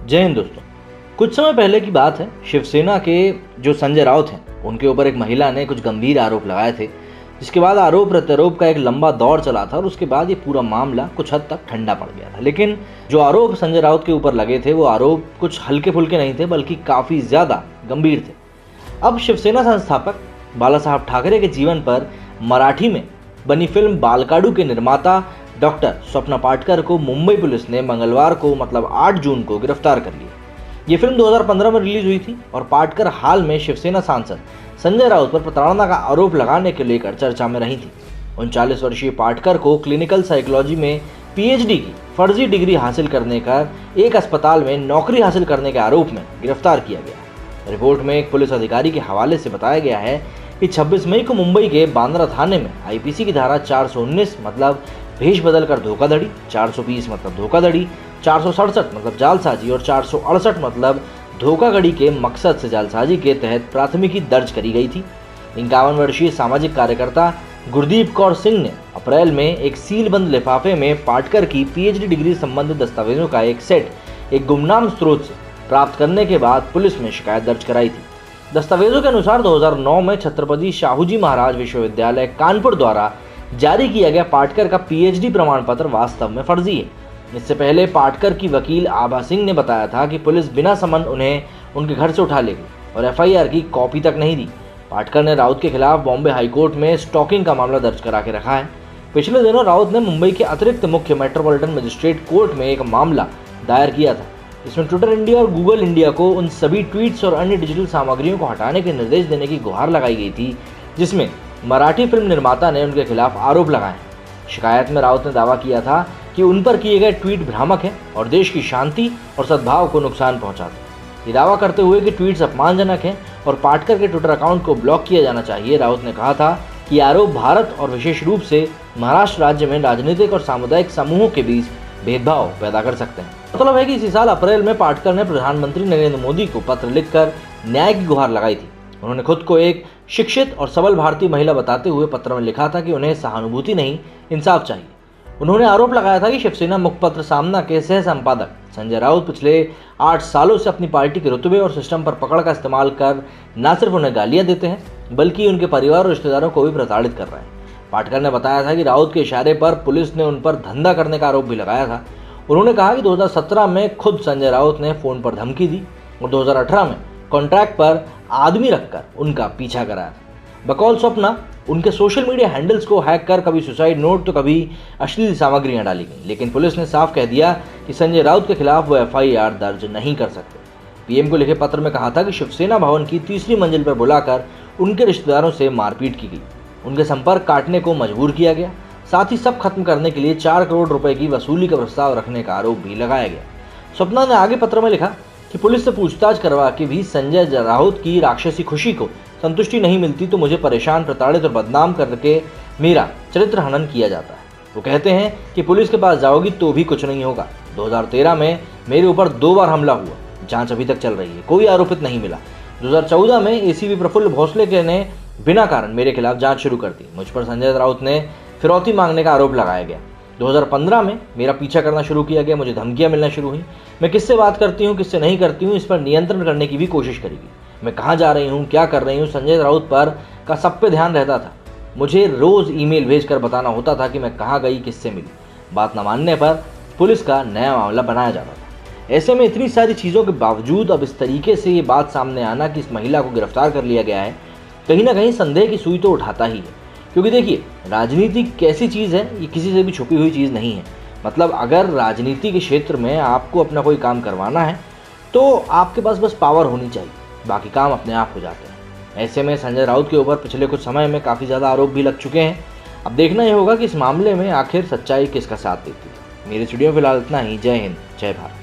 जय हिंद दोस्तों। कुछ समय पहले की बात है, शिवसेना के जो संजय राउत हैं उनके ऊपर एक महिला ने कुछ गंभीर आरोप लगाए थे, जिसके बाद आरोप प्रत्यारोप का एक लंबा दौर चला था और उसके बाद ये पूरा मामला कुछ हद तक ठंडा पड़ गया था। लेकिन जो आरोप संजय राउत के ऊपर लगे थे वो आरोप कुछ हल्के फुल्के नहीं थे, बल्कि काफ़ी ज़्यादा गंभीर थे। अब शिवसेना संस्थापक बाला साहब ठाकरे के जीवन पर मराठी में बनी फिल्म बालकाडू के निर्माता डॉक्टर स्वप्ना पाटकर को मुंबई पुलिस ने मंगलवार को मतलब 8 जून को गिरफ्तार कर लिया। ये फिल्म 2015 में रिलीज हुई थी और पाटकर हाल में शिवसेना सांसद संजय राउत पर प्रताड़ना का आरोप लगाने के लेकर चर्चा में रही थी। 39 वर्षीय पाटकर को क्लिनिकल साइकोलॉजी में पीएचडी की फर्जी डिग्री हासिल करने का एक अस्पताल में नौकरी हासिल करने के आरोप में गिरफ्तार किया गया। रिपोर्ट में एक पुलिस अधिकारी के हवाले से बताया गया है कि 26 मई को मुंबई के बांद्रा थाने में आईपीसी की धारा 419 मतलब भेष बदलकर धोखाधड़ी, 420 मतलब धोखाधड़ी, 467 मतलब जालसाजी और 468 मतलब धोखाधड़ी के मकसद से जालसाजी के तहत प्राथमिकी दर्ज करी गई थी। 51 वर्षीय सामाजिक कार्यकर्ता गुरदीप कौर सिंह ने अप्रैल में एक सीलबंद लिफाफे में पाटकर की पीएचडी डिग्री संबंधित दस्तावेजों का एक सेट एक गुमनाम स्रोत से प्राप्त करने के बाद पुलिस में शिकायत दर्ज कराई थी। दस्तावेजों के अनुसार 2009 में छत्रपति शाहूजी महाराज विश्वविद्यालय कानपुर द्वारा जारी किया गया पाटकर का पीएचडी प्रमाण पत्र वास्तव में फर्जी है। इससे पहले पाटकर की वकील आभा सिंह ने बताया था कि पुलिस बिना समन उन्हें उनके घर से उठा ले गई और एफआईआर की कॉपी तक नहीं दी। पाटकर ने राउत के खिलाफ बॉम्बे हाईकोर्ट में स्टॉकिंग का मामला दर्ज करा के रखा है। पिछले दिनों राउत ने मुंबई के अतिरिक्त मुख्य मेट्रोपॉलिटन मजिस्ट्रेट कोर्ट में एक मामला दायर किया था। इसमें ट्विटर इंडिया और गूगल इंडिया को उन सभी ट्वीट्स और अन्य डिजिटल सामग्रियों को हटाने के निर्देश देने की गुहार लगाई गई थी जिसमें मराठी फिल्म निर्माता ने उनके खिलाफ आरोप लगाए। शिकायत में राउत ने दावा किया था कि उन पर किए गए ट्वीट भ्रामक हैं और देश की शांति और सद्भाव को नुकसान पहुंचाते हैं। ये दावा करते हुए कि ट्वीट्स अपमानजनक हैं और पाटकर के ट्विटर अकाउंट को ब्लॉक किया जाना चाहिए। राउत ने कहा था कि आरोप भारत और विशेष रूप से महाराष्ट्र राज्य में राजनीतिक और सामुदायिक समूहों के बीच भेदभाव पैदा कर सकते हैं। मतलब है कि इसी साल अप्रैल में पाटकर ने प्रधानमंत्री नरेंद्र मोदी को पत्र लिखकर न्याय की गुहार लगाई थी। उन्होंने खुद को एक शिक्षित और सबल भारतीय महिला बताते हुए पत्र में लिखा था कि उन्हें सहानुभूति नहीं, इंसाफ चाहिए। उन्होंने आरोप लगाया था कि शिवसेना मुखपत्र सामना के सह संपादक संजय राउत पिछले 8 सालों से अपनी पार्टी के रुतबे और सिस्टम पर पकड़ का इस्तेमाल कर न सिर्फ उन्हें गालियां देते हैं बल्कि उनके परिवार और रिश्तेदारों को भी प्रताड़ित कर रहे हैं। पाटकर ने बताया था कि राउत के इशारे पर पुलिस ने उन पर धंधा करने का आरोप भी लगाया था। उन्होंने कहा कि 2017 में खुद संजय राउत ने फोन पर धमकी दी और 2018 में कॉन्ट्रैक्ट पर आदमी रखकर उनका पीछा कराया था। बकौल स्वप्ना उनके सोशल मीडिया हैंडल्स को हैक कर कभी सुसाइड नोट तो कभी अश्लील सामग्रियां डाली गई, लेकिन पुलिस ने साफ कह दिया कि संजय राउत के खिलाफ वो एफआईआर दर्ज नहीं कर सकते। पीएम को लिखे पत्र में कहा था कि शिवसेना भवन की 3री मंजिल पर बुलाकर उनके रिश्तेदारों से मारपीट की गई, उनके संपर्क काटने को मजबूर किया गया, साथ ही सब खत्म करने के लिए 4 करोड़ रुपए की वसूली का प्रस्ताव रखने का आरोप भी लगाया गया। स्वप्ना ने आगे पत्र में लिखा कि पुलिस से पूछताछ करवा के भी संजय राउत की राक्षसी खुशी को संतुष्टि नहीं मिलती तो मुझे परेशान, प्रताड़ित और बदनाम करके मेरा चरित्र हनन किया जाता है। वो कहते हैं कि पुलिस के पास जाओगी तो भी कुछ नहीं होगा। 2013 में मेरे ऊपर 2 बार हमला हुआ, जांच अभी तक चल रही है, कोई आरोपित नहीं मिला। 2014 में एसीपी प्रफुल्ल भोसले ने बिना कारण मेरे खिलाफ जांच शुरू कर दी। मुझ पर संजय राउत ने फिरौती मांगने का आरोप लगाया गया। 2015 में मेरा पीछा करना शुरू किया गया, मुझे धमकियां मिलना शुरू हुई। मैं किससे बात करती हूं, किससे नहीं करती हूं, इस पर नियंत्रण करने की भी कोशिश करेगी। मैं कहां जा रही हूं, क्या कर रही हूं, संजय राउत पर का सब पे ध्यान रहता था। मुझे रोज ईमेल भेजकर बताना होता था कि मैं कहां गई, किससे मिली। बात न मानने पर पुलिस का नया मामला बनाया जाता था। ऐसे में इतनी सारी चीज़ों के बावजूद अब इस तरीके से ये बात सामने आना कि इस महिला को गिरफ्तार कर लिया गया है, कहीं ना कहीं संदेह की सुई तो उठाता ही है। क्योंकि देखिए, राजनीति कैसी चीज़ है, ये किसी से भी छुपी हुई चीज़ नहीं है। मतलब अगर राजनीति के क्षेत्र में आपको अपना कोई काम करवाना है तो आपके पास बस पावर होनी चाहिए, बाकी काम अपने आप हो जाते हैं। ऐसे में संजय राउत के ऊपर पिछले कुछ समय में काफ़ी ज़्यादा आरोप भी लग चुके हैं। अब देखना ये होगा कि इस मामले में आखिर सच्चाई किसका साथ देती है। मेरे स्टूडियो में फिलहाल इतना ही। जय हिंद, जय भारत।